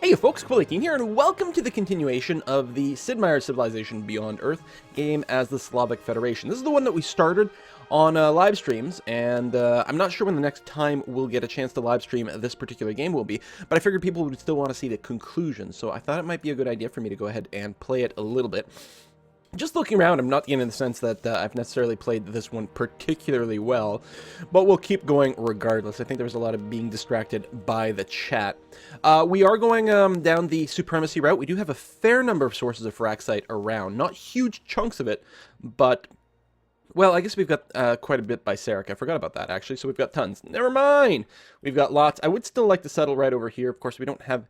Hey folks, Quilly18 here, and welcome to the continuation of the Sid Meier's Civilization Beyond Earth game as the Slavic Federation. This is the one that we started on live streams, and I'm not sure when the next time we'll get a chance to live stream this particular game will be, but I figured people would still want to see the conclusion, so I thought it might be a good idea for me to go ahead and play it a little bit. Just looking around, I'm not getting in the sense that I've necessarily played this one particularly well, but we'll keep going regardless. I think there was a lot of being distracted by the chat. We are going down the Supremacy route. We do have a fair number of sources of Fraxite around. Not huge chunks of it, but, well, I guess we've got quite a bit by Sarek. I forgot about that, actually, so we've got tons. Never mind! We've got lots. I would still like to settle right over here. Of course, we don't have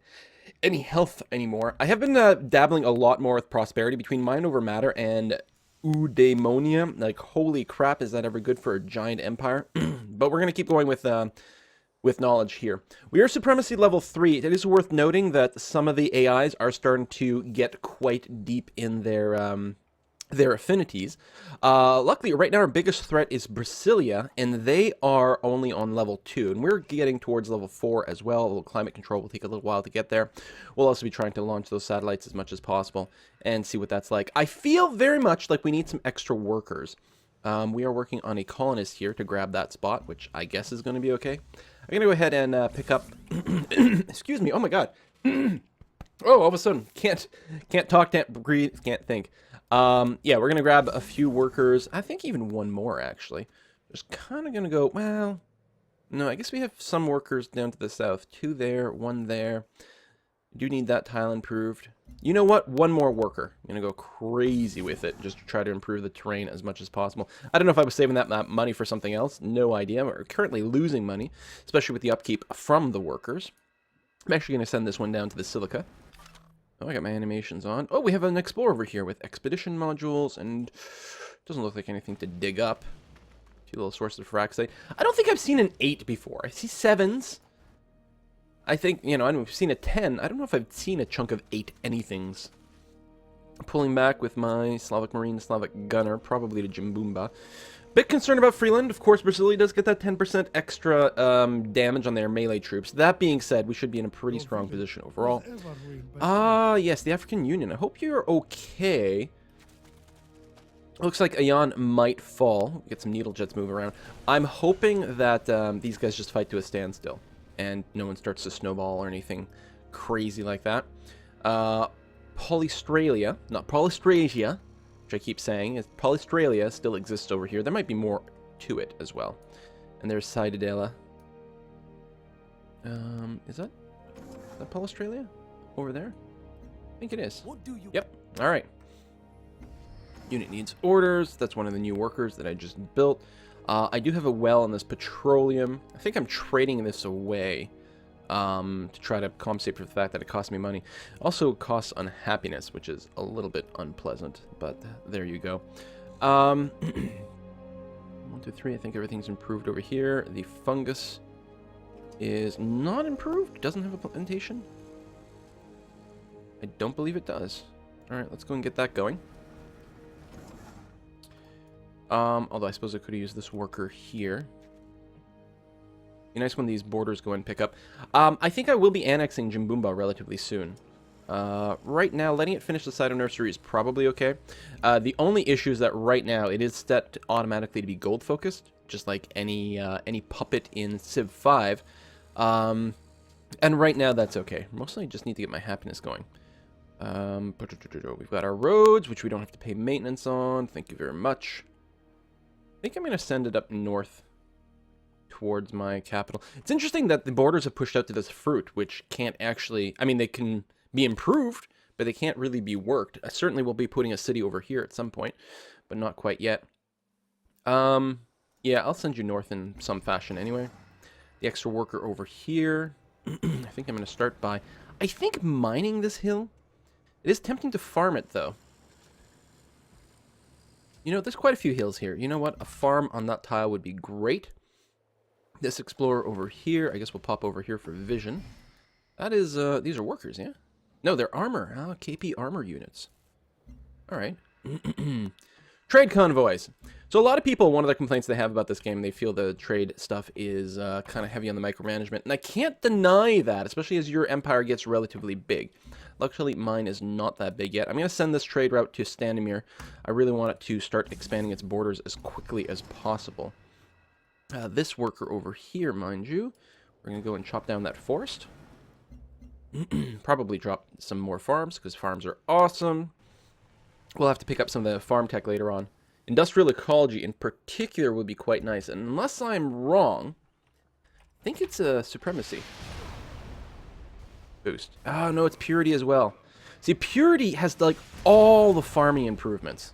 any health anymore. I have been dabbling a lot more with prosperity between mind over matter and eudaimonia. Like, holy crap, is that ever good for a giant empire? But we're going to keep going with knowledge here. We are Supremacy level 3. It is worth noting that some of the AIs are starting to get quite deep in their affinities. Luckily, right now our biggest threat is Brasilia, and they are only on level 2, and we're getting towards level 4 as well. A little climate control will take a little while to get there. We'll also be trying to launch those satellites as much as possible and see what that's like. I feel very much like we need some extra workers. We are working on a colonist here to grab that spot, which I guess is going to be okay. I'm going to go ahead and pick up... Excuse me, oh my god. Oh, all of a sudden, can't talk, can't breathe, can't think. Yeah, we're going to grab a few workers. I think even one more, actually. Just kind of going to go, well, no, I guess we have some workers down to the south. 2 there, 1 there. Do need that tile improved. You know what? One more worker. I'm going to go crazy with it just to try to improve the terrain as much as possible. I don't know if I was saving that money for something else. No idea. We're currently losing money, especially with the upkeep from the workers. I'm actually going to send this one down to the silica. Oh, I got my animations on. Oh, we have an explorer over here with expedition modules, and doesn't look like anything to dig up. A few little sources of Fraxite. I don't think I've seen an 8 before. I see 7s. I think, you know, I've seen a 10. I don't know if I've seen a chunk of 8 anythings. Pulling back with my Slavic Marine, Slavic Gunner, probably to Jimbumba. Bit concerned about Freeland. Of course, Brasilia does get that 10% extra damage on their melee troops. That being said, we should be in a pretty strong position overall. Yes, the African Union. I hope you're okay. Looks like Ayan might fall. Get some needle jets move around. I'm hoping that these guys just fight to a standstill, and no one starts to snowball or anything crazy like that. Polystralia, not Polystrasia, which I keep saying, is Polystralia still exists over here. There might be more to it as well. And there's Citadella. Is that Polystralia? Over there? I think it is. Yep. Alright. Unit needs orders. That's one of the new workers that I just built. I do have a well on this petroleum. I think I'm trading this away to try to compensate for the fact that it costs me money. Also costs unhappiness, which is a little bit unpleasant, but there you go. 1, 2, 3, I think everything's improved over here. The fungus is not improved. Doesn't have a plantation. I don't believe it does. Alright, let's go and get that going. Although I suppose I could have used this worker here. Be nice when these borders go and pick up. I think I will be annexing Jimbumba relatively soon. Right now, letting it finish the Cyto Nursery is probably okay. The only issue is that right now it is set automatically to be gold focused, just like any puppet in Civ 5. And right now that's okay. Mostly I just need to get my happiness going. We've got our roads, which we don't have to pay maintenance on. Thank you very much. I think I'm going to send it up north towards my capital. It's interesting that the borders have pushed out to this fruit, which can't actually... I mean, they can be improved, but they can't really be worked. I certainly will be putting a city over here at some point, but not quite yet. Yeah, I'll send you north in some fashion anyway. The extra worker over here. I think I'm going to start by... I think mining this hill. It is tempting to farm it, though. You know, there's quite a few hills here. You know what? A farm on that tile would be great. This explorer over here, I guess we'll pop over here for vision. That is, these are workers, yeah? No, they're armor. KP armor units. Alright. Trade convoys. So a lot of people, one of the complaints they have about this game, they feel the trade stuff is kind of heavy on the micromanagement. And I can't deny that, especially as your empire gets relatively big. Luckily, mine is not that big yet. I'm going to send this trade route to Standemir. I really want it to start expanding its borders as quickly as possible. This worker over here, mind you, we're going to go and chop down that forest. Probably drop some more farms, because farms are awesome. We'll have to pick up some of the farm tech later on. Industrial ecology in particular would be quite nice. And unless I'm wrong, I think it's a supremacy boost. Oh, no, it's purity as well. See, purity has, like, all the farming improvements.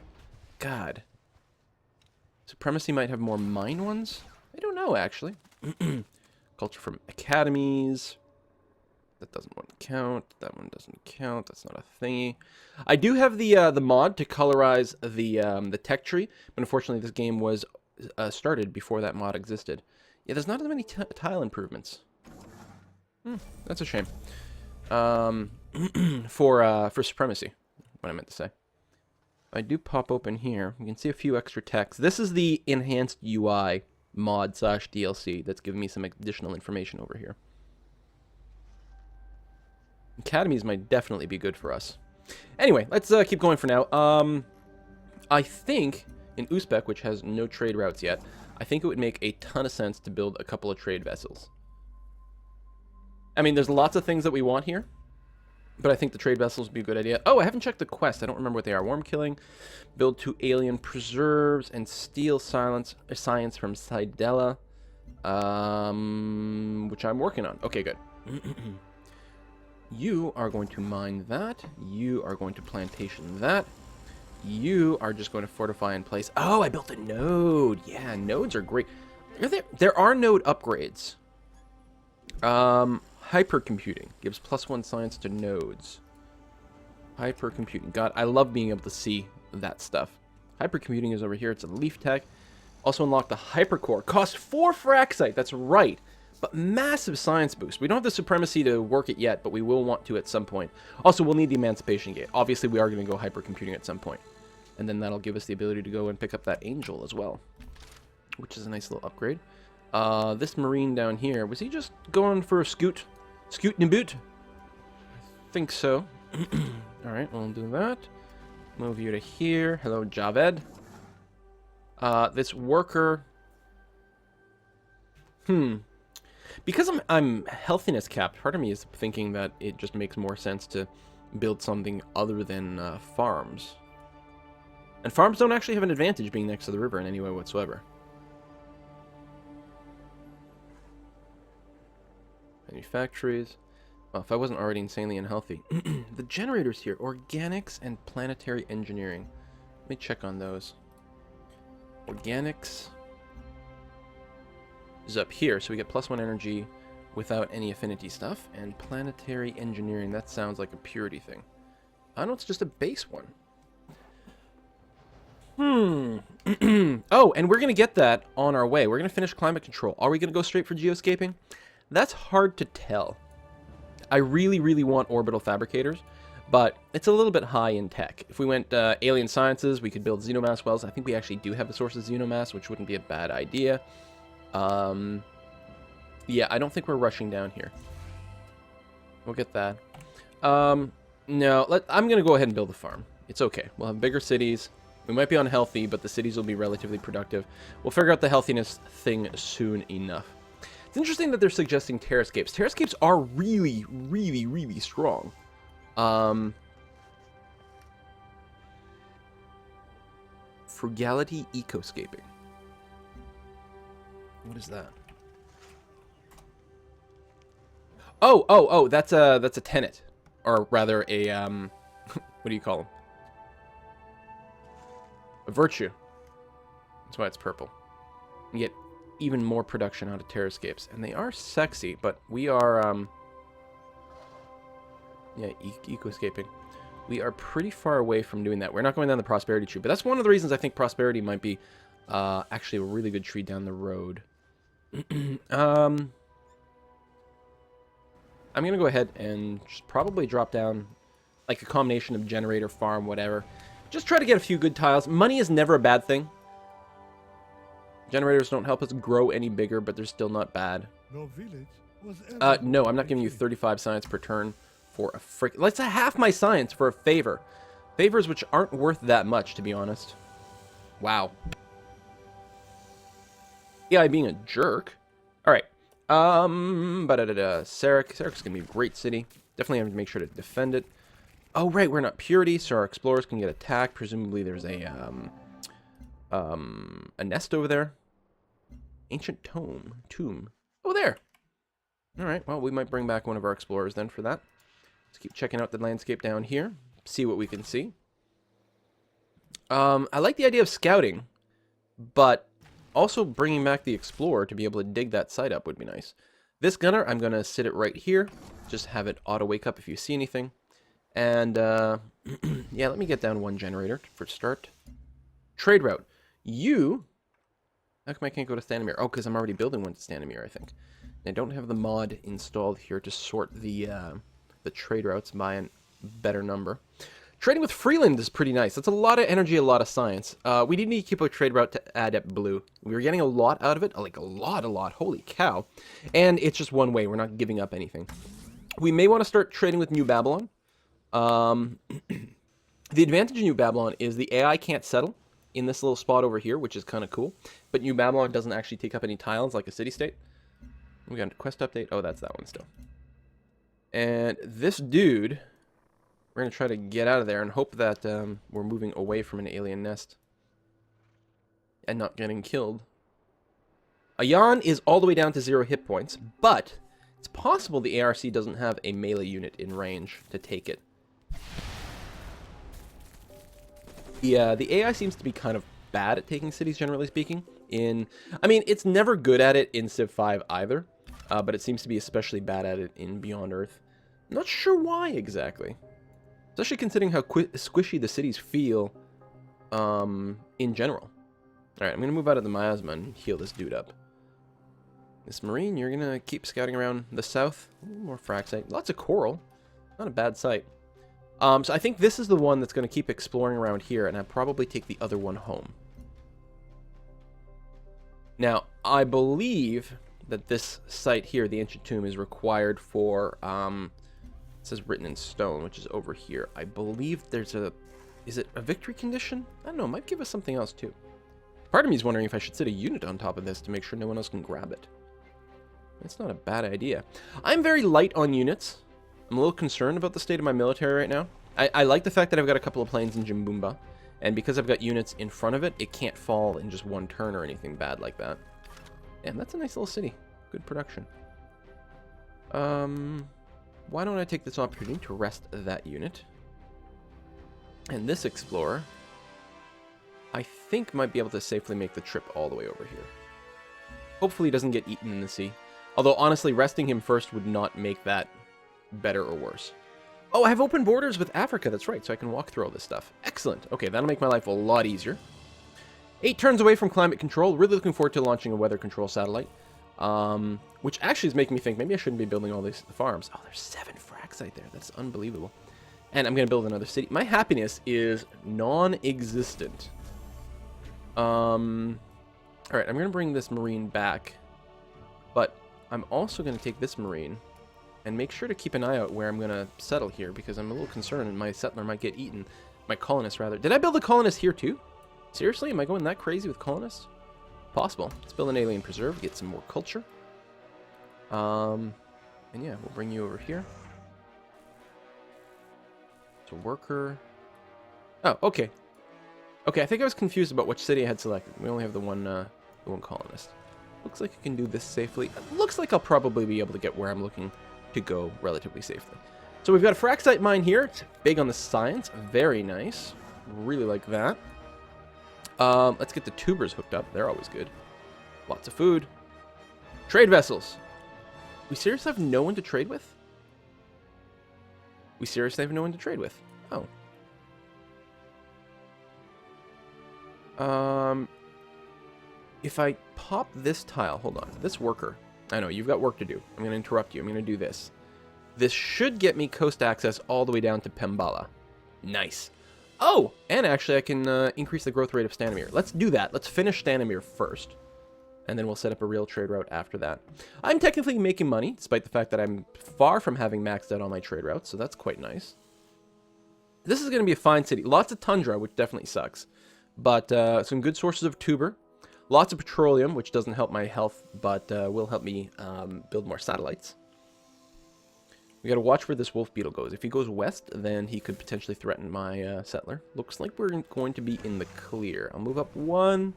God. Supremacy might have more mine ones? I don't know, actually. Culture from academies. That doesn't count. That one doesn't count. That's not a thingy. I do have the mod to colorize the tech tree, but unfortunately this game was started before that mod existed. Yeah, there's not as many tile improvements. That's a shame. For Supremacy, what I meant to say. I do pop open here. You can see a few extra text. This is the enhanced UI mod / DLC that's giving me some additional information over here. Academies might definitely be good for us. Anyway, let's keep going for now. I think in Uzbek, which has no trade routes yet, I think it would make a ton of sense to build a couple of trade vessels. I mean, there's lots of things that we want here, but I think the trade vessels would be a good idea. Oh, I haven't checked the quest. I don't remember what they are. Worm killing, build 2 alien preserves, and steal science from Sidella, which I'm working on. Okay, good. You are going to mine that. You are going to plantation that. You are just going to fortify in place. Oh, I built a node. Yeah, nodes are great. There are node upgrades. Hypercomputing gives +1 science to nodes. Hypercomputing. God, I love being able to see that stuff. Hypercomputing is over here. It's a leaf tech. Also unlock the hypercore. Cost 4 fraxite. That's right. But massive science boost. We don't have the supremacy to work it yet, but we will want to at some point. Also, we'll need the emancipation gate. Obviously, we are going to go hypercomputing at some point. And then that'll give us the ability to go and pick up that angel as well, which is a nice little upgrade. This marine down here, was he just going for a scoot? Scoot and boot? I think so. Alright, we'll do that. Move you to here. Hello, Javed. This worker... Because I'm healthiness capped, part of me is thinking that it just makes more sense to build something other than farms. And farms don't actually have an advantage being next to the river in any way whatsoever. Manufactories. Well, if I wasn't already insanely unhealthy. The generators here. Organics and planetary engineering. Let me check on those. Organics is up here, so we get +1 energy without any affinity stuff. And planetary engineering, that sounds like a purity thing. I know it's just a base one. Oh, and we're going to get that on our way. We're going to finish climate control. Are we going to go straight for geoscaping? That's hard to tell. I really, really want orbital fabricators, but it's a little bit high in tech. If we went alien sciences, we could build xenomass wells. I think we actually do have the source of xenomass, which wouldn't be a bad idea. Yeah, I don't think we're rushing down here. We'll get that. No, I'm going to go ahead and build a farm. It's okay. We'll have bigger cities. We might be unhealthy, but the cities will be relatively productive. We'll figure out the healthiness thing soon enough. It's interesting that they're suggesting terrascapes. Terrascapes are really, really, really strong. Frugality ecoscaping. What is that? Oh, that's a tenet. Or rather a, what do you call them? A virtue. That's why it's purple. You get even more production out of terrascapes. And they are sexy, but we are, yeah, ecoscaping. We are pretty far away from doing that. We're not going down the prosperity tree, but that's one of the reasons I think prosperity might be actually a really good tree down the road. I'm going to go ahead and just probably drop down like a combination of generator, farm, whatever. Just try to get a few good tiles. Money is never a bad thing. Generators don't help us grow any bigger, but they're still not bad. No village was ever No, I'm not giving you 35 science per turn for a frick. Let's half my science for a favor. Favors which aren't worth that much, to be honest. Wow. AI being a jerk. All right. Saric's gonna be a great city. Definitely have to make sure to defend it. Oh right, we're not purity, so our explorers can get attacked. Presumably there's a nest over there. Ancient tomb. Oh, there. All right. Well, we might bring back one of our explorers then for that. Let's keep checking out the landscape down here. See what we can see. I like the idea of scouting, but also bringing back the explorer to be able to dig that site up would be nice. This gunner, I'm going to sit it right here. Just have it auto wake up if you see anything. And, yeah, let me get down one generator for start. Trade route. How come I can't go to Standamir? Oh, because I'm already building one to Standamir, I think. I don't have the mod installed here to sort the trade routes by a better number. Trading with Freeland is pretty nice. That's a lot of energy, a lot of science. We did need to keep a trade route to Adept Blue. We were getting a lot out of it, like a lot. Holy cow. And it's just one way. We're not giving up anything. We may want to start trading with New Babylon. The advantage of New Babylon is the AI can't settle in this little spot over here, which is kind of cool. But New Babylon doesn't actually take up any tiles like a city-state. We got a quest update. Oh, that's that one still. And this dude, we're going to try to get out of there and hope that we're moving away from an alien nest and not getting killed. Ayan is all the way down to 0 hit points, but it's possible the ARC doesn't have a melee unit in range to take it. The AI seems to be kind of bad at taking cities, generally speaking. I mean, it's never good at it in Civ 5 either, but it seems to be especially bad at it in Beyond Earth. I'm not sure why exactly. Especially considering how squishy the cities feel in general. Alright, I'm going to move out of the miasma and heal this dude up. This Marine, you're going to keep scouting around the south. More fraxite. Lots of coral. Not a bad sight. So I think this is the one that's going to keep exploring around here, and I'll probably take the other one home. Now, I believe that this site here, the Ancient Tomb, is required for, it says written in stone, which is over here. I believe there's is it a victory condition? I don't know, it might give us something else too. Part of me is wondering if I should sit a unit on top of this to make sure no one else can grab it. That's not a bad idea. I'm very light on units. I'm a little concerned about the state of my military right now. I like the fact that I've got a couple of planes in Jimbumba, and because I've got units in front of it, it can't fall in just one turn or anything bad like that. And that's a nice little city. Good production. Why don't I take this opportunity to rest that unit? And this explorer, I think, might be able to safely make the trip all the way over here. Hopefully he doesn't get eaten in the sea. Although, honestly, resting him first would not make that better or worse. Oh, I have open borders with Africa, that's right, so I can walk through all this stuff. Excellent. Okay, that'll make my life a lot easier. 8 turns away from climate control. Really looking forward to launching a weather control satellite. Which actually is making me think maybe I shouldn't be building all these farms. Oh, there's 7 fraxite there. That's unbelievable. And I'm going to build another city. My happiness is non-existent. Alright, I'm going to bring this Marine back. But I'm also going to take this Marine and make sure to keep an eye out where I'm going to settle here, because I'm a little concerned my settler might get eaten. My colonist, rather. Did I build a colonist here, too? Seriously? Am I going that crazy with colonists? Possible. Let's build an alien preserve, get some more culture. And yeah, we'll bring you over here. It's a worker. Oh, okay. Okay, I think I was confused about which city I had selected. We only have the one colonist. Looks like I can do this safely. It looks like I'll probably be able to get where I'm looking to go relatively safely. So we've got a fraxite mine here. It's big on the science. Very nice. Really like that. Let's get the tubers hooked up. They're always good. Lots of food. Trade vessels. We seriously have no one to trade with? We seriously have no one to trade with. Oh. If I pop this tile, hold on, this worker. I know, you've got work to do. I'm going to interrupt you. I'm going to do this. This should get me coast access all the way down to Pembala. Nice. Oh, and actually I can increase the growth rate of Stanimir. Let's do that. Let's finish Stanimir first. And then we'll set up a real trade route after that. I'm technically making money, despite the fact that I'm far from having maxed out all my trade routes, so that's quite nice. This is going to be a fine city. Lots of tundra, which definitely sucks. But some good sources of tuber. Lots of petroleum, which doesn't help my health, but will help me build more satellites. We got to watch where this wolf beetle goes. If he goes west, then he could potentially threaten my settler. Looks like we're going to be in the clear. I'll move up one.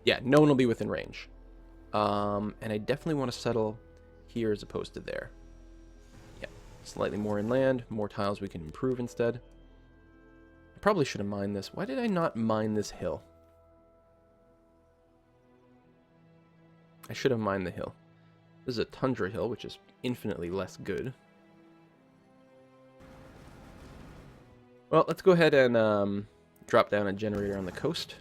Yeah, no one will be within range. And I definitely want to settle here as opposed to there. Yeah, slightly more inland, more tiles we can improve instead. I probably should have mined this. Why did I not mine this hill? I should have mined the hill. This is a tundra hill, which is infinitely less good. Well, let's go ahead and drop down a generator on the coast.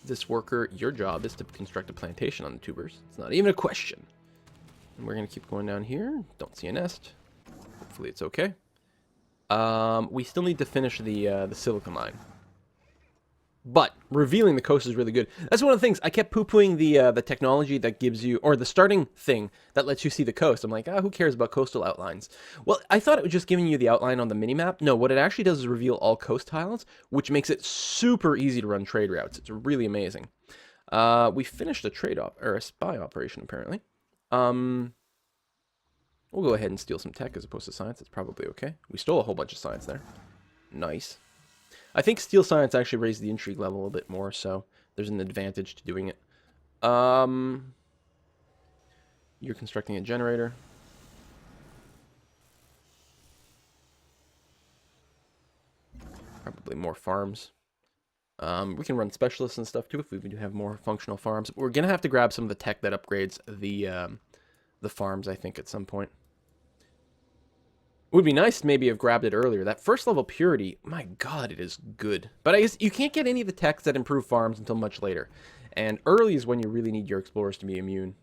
This worker, your job is to construct a plantation on the tubers. It's not even a question. And we're going to keep going down here. Don't see a nest. Hopefully it's okay. We still need to finish the silicon line. But revealing the coast is really good. That's one of the things. I kept poo-pooing the technology that gives you, or the starting thing that lets you see the coast. I'm like, who cares about coastal outlines? Well, I thought it was just giving you the outline on the minimap. No, what it actually does is reveal all coast tiles, which makes it super easy to run trade routes. It's really amazing. We finished a spy operation apparently. We'll go ahead and steal some tech as opposed to science. It's probably okay. We stole a whole bunch of science there. Nice. I think steel science actually raised the intrigue level a little bit more, so there's an advantage to doing it. You're constructing a generator. Probably more farms. We can run specialists and stuff too if we do have more functional farms. We're gonna have to grab some of the tech that upgrades the farms, I think, at some point. It would be nice to maybe have grabbed it earlier. That first level purity, my god, it is good. But I guess you can't get any of the techs that improve farms until much later. And early is when you really need your explorers to be immune.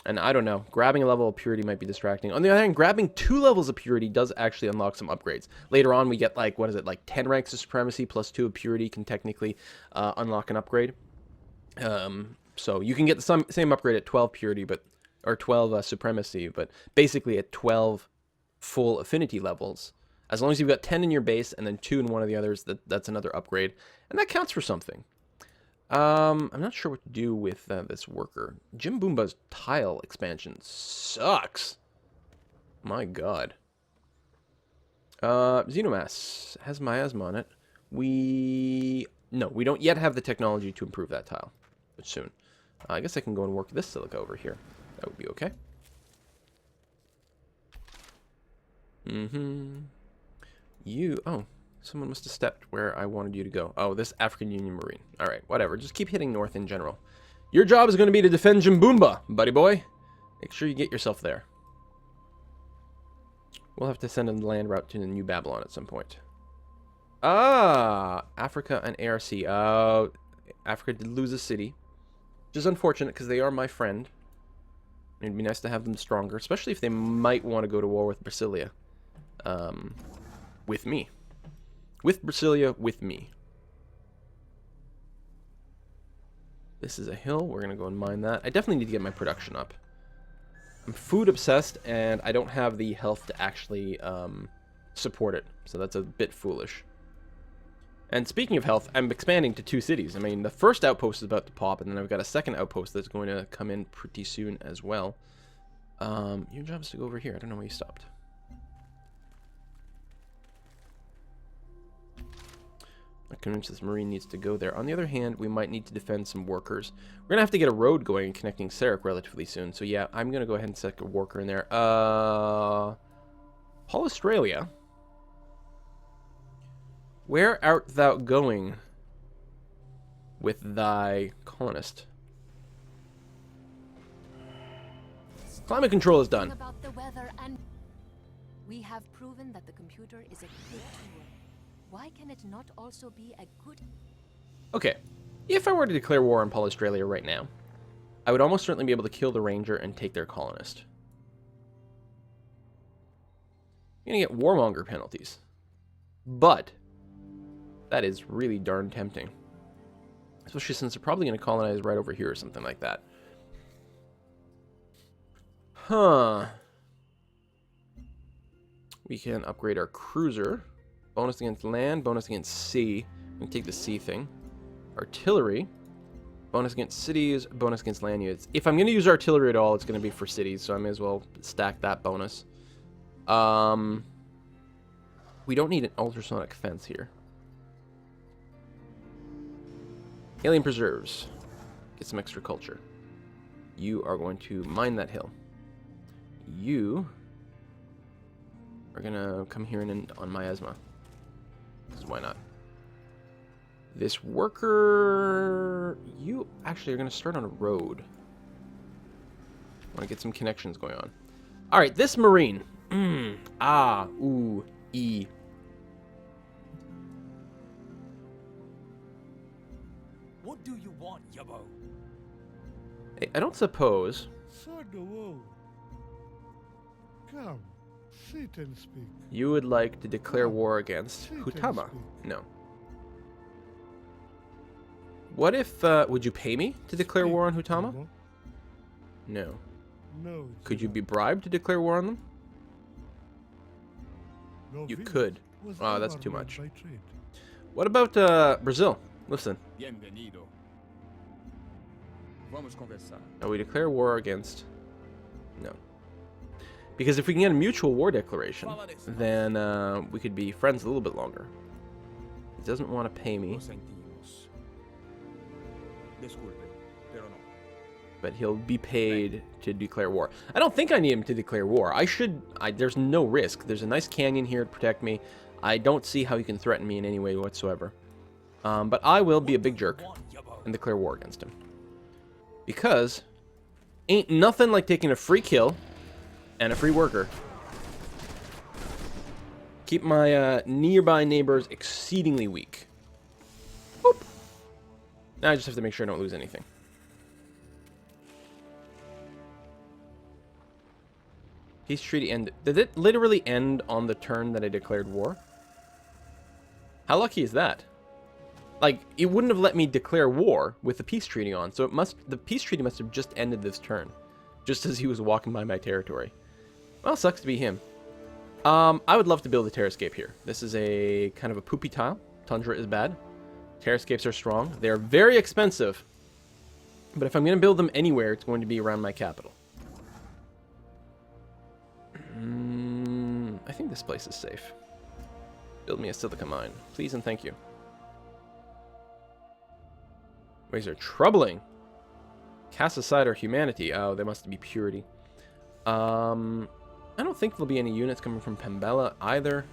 And I don't know, grabbing a level of purity might be distracting. On the other hand, grabbing 2 levels of purity does actually unlock some upgrades. Later on, we get like, 10 ranks of Supremacy plus 2 of purity can technically unlock an upgrade. So you can get the same upgrade at 12 purity, or 12 Supremacy, but basically at 12 full affinity levels. As long as you've got 10 in your base and then 2 in one of the others, that's another upgrade. And that counts for something. I'm not sure what to do with this worker. Jim Boomba's tile expansion sucks. My god. Xenomass has miasma on it. No, we don't yet have the technology to improve that tile. But soon. I guess I can go and work this silica over here. That would be okay. Oh, someone must have stepped where I wanted you to go. Oh, this African Union Marine. Alright, whatever. Just keep hitting north in general. Your job is going to be to defend Jimboomba, buddy boy. Make sure you get yourself there. We'll have to send a land route to the New Babylon at some point. Africa and ARC. Oh, Africa did lose a city. Which is unfortunate because they are my friend. It'd be nice to have them stronger, especially if they might want to go to war with Brasilia. With me. With Brasilia, with me. This is a hill. We're going to go and mine that. I definitely need to get my production up. I'm food obsessed, and I don't have the health to actually support it. So that's a bit foolish. And speaking of health, I'm expanding to 2 cities. I mean, the first outpost is about to pop, and then I've got a second outpost that's going to come in pretty soon as well. Your job is to go over here. I don't know why you stopped. I'm convinced this Marine needs to go there. On the other hand, we might need to defend some workers. We're going to have to get a road going and connecting Sarek relatively soon. So yeah, I'm going to go ahead and set a worker in there. Paul Australia. Where art thou going with thy colonist? Climate control is done. About the weather, and we have proven that the computer is a good tool. Why can it not also be a good... Okay, if I were to declare war on Paul Australia right now, I would almost certainly be able to kill the ranger and take their colonist. You're going to get warmonger penalties. But that is really darn tempting. Especially since they're probably going to colonize right over here or something like that. Huh. We can upgrade our cruiser. Bonus against land, bonus against sea. We can take the sea thing. Artillery. Bonus against cities, bonus against land units. If I'm going to use artillery at all, it's going to be for cities, so I may as well stack that bonus. We don't need an ultrasonic fence here. Alien preserves. Get some extra culture. You are going to mine that hill. You are going to come here and on miasma. Because why not? This worker... You actually are going to start on a road. I want to get some connections going on. Alright, this marine. E. What do you want, Yabo? Hey, I don't suppose... So the woe. Come, sit and speak. you would like to declare war against Sit and Hutama? speak. No. What if... would you pay me to declare Speak, war on Hutama? Yabo. No. No. Could you Yabo. be bribed to declare war on them? No You village could. was Oh, that's ever too ruled much. by trade. What about Brazil? Listen. Bienvenido. Vamos conversar. Now we declare war against... No. Because if we can get a mutual war declaration, then we could be friends a little bit longer. He doesn't want to pay me, Lo sentimos. Disculpe, pero no. but he'll be paid to declare war. I don't think I need him to declare war. There's no risk. There's a nice canyon here to protect me. I don't see how he can threaten me in any way whatsoever. But I will be a big jerk Want, Yabo? and declare war against him. Because ain't nothing like taking a free kill and a free worker. Keep my nearby neighbors exceedingly weak. Boop. Now I just have to make sure I don't lose anything. Peace treaty ended. Did it literally end on the turn that I declared war? How lucky is that? Like, it wouldn't have let me declare war with the peace treaty on, so the peace treaty must have just ended this turn, just as he was walking by my territory. Well, sucks to be him. I would love to build a terrascape here. This is a kind of a poopy tile. Tundra is bad. Terrascapes are strong. They're very expensive. But if I'm going to build them anywhere, it's going to be around my capital. I think this place is safe. Build me a silica mine. Please and thank you. Ways are troubling. Cast aside our humanity. Oh, there must be purity. I don't think there'll be any units coming from Pembella either.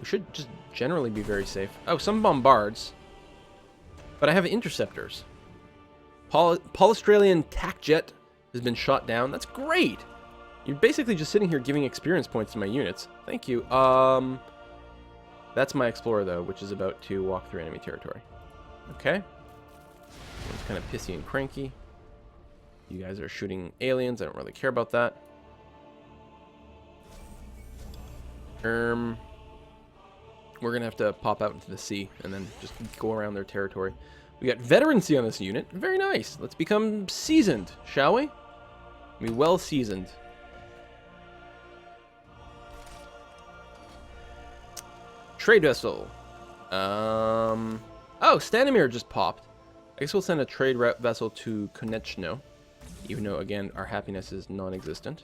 We should just generally be very safe. Oh, some bombards. But I have interceptors. Australian tac jet has been shot down. That's great. You're basically just sitting here giving experience points to my units. Thank you. That's my explorer, though, which is about to walk through enemy territory. Okay. It's kind of pissy and cranky. You guys are shooting aliens. I don't really care about that. We're going to have to pop out into the sea and then just go around their territory. We got veterancy on this unit. Very nice. Let's become seasoned, shall we? Be well seasoned. Trade vessel. Oh, Stanimir just popped. I guess we'll send a trade vessel to Konechno, even though, again, our happiness is non-existent.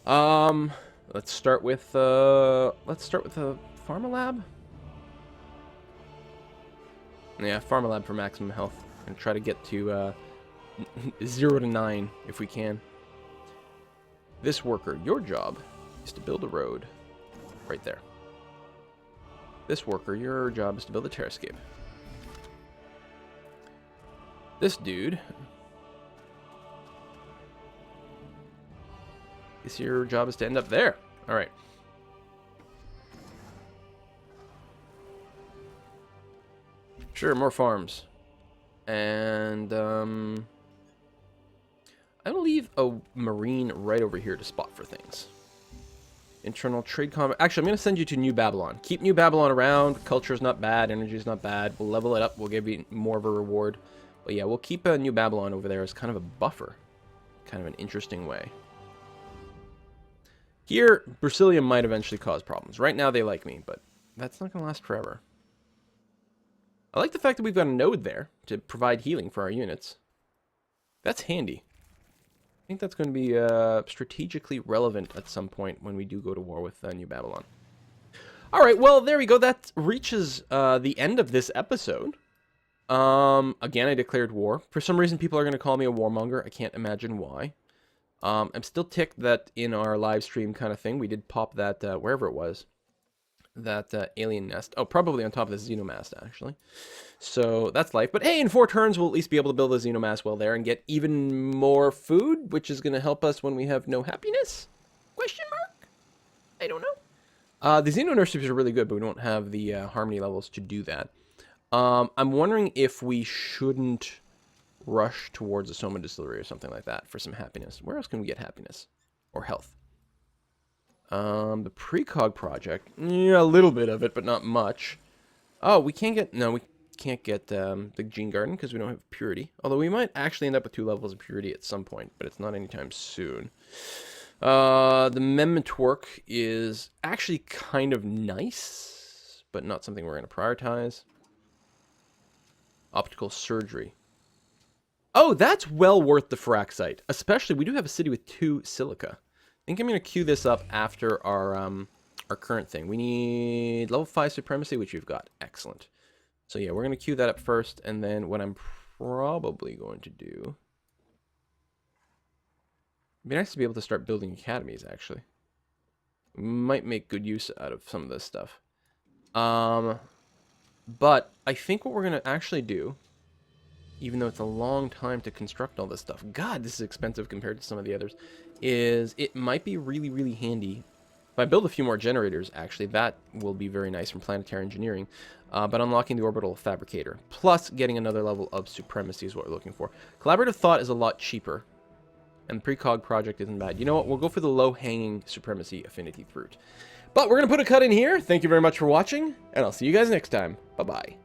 Let's start with a Pharma Lab. Yeah, Pharma Lab for maximum health, and try to get to 0 to 9 if we can. This worker, your job is to build a road right there. This worker, your job is to build a terrascape. This dude, your job is to end up there. All right. Sure, more farms. And I'm gonna leave a marine right over here to spot for things. Internal trade combat. Actually, I'm going to send you to New Babylon. Keep New Babylon around. Culture's not bad. Energy's not bad. We'll level it up. We'll give you more of a reward. But yeah, we'll keep New Babylon over there as kind of a buffer. Kind of an interesting way. Here, Brasilia might eventually cause problems. Right now, they like me, but that's not going to last forever. I like the fact that we've got a node there to provide healing for our units. That's handy. I think that's going to be strategically relevant at some point when we do go to war with New Babylon. All right, well, there we go. That reaches the end of this episode. Again, I declared war. For some reason, people are going to call me a warmonger. I can't imagine why. I'm still ticked that in our live stream kind of thing, we did pop that, wherever it was, that alien nest. Oh, probably on top of the Xenomast, actually. So that's life. But hey, in 4 turns, we'll at least be able to build a Xenomast well there and get even more food, which is going to help us when we have no happiness? Question mark? I don't know. The Xeno nurseries are really good, but we don't have the harmony levels to do that. I'm wondering if we shouldn't rush towards a Soma distillery or something like that for some happiness. Where else can we get happiness? Or health? The precog project. Yeah, a little bit of it, but not much. Oh, we can't get... No, we can't get the Gene Garden because we don't have purity. Although we might actually end up with 2 levels of purity at some point, but it's not anytime soon. The amendment work is actually kind of nice, but not something we're going to prioritize. Optical surgery. Oh, that's well worth the Pharaxite. Especially, we do have a city with 2 silica. I think I'm going to queue this up after our current thing. We need level 5 Supremacy, which we've got. Excellent. So yeah, we're going to queue that up first, and then what I'm probably going to do... It'd be nice to be able to start building academies, actually. We might make good use out of some of this stuff. But I think what we're going to actually do, even though it's a long time to construct all this stuff, God, this is expensive compared to some of the others, is it might be really, really handy. If I build a few more generators, actually, that will be very nice from planetary engineering. But unlocking the orbital fabricator, plus getting another level of supremacy is what we're looking for. Collaborative thought is a lot cheaper, and the precog project isn't bad. You know what? We'll go for the low-hanging supremacy affinity fruit. But we're going to put a cut in here. Thank you very much for watching, and I'll see you guys next time. Bye-bye.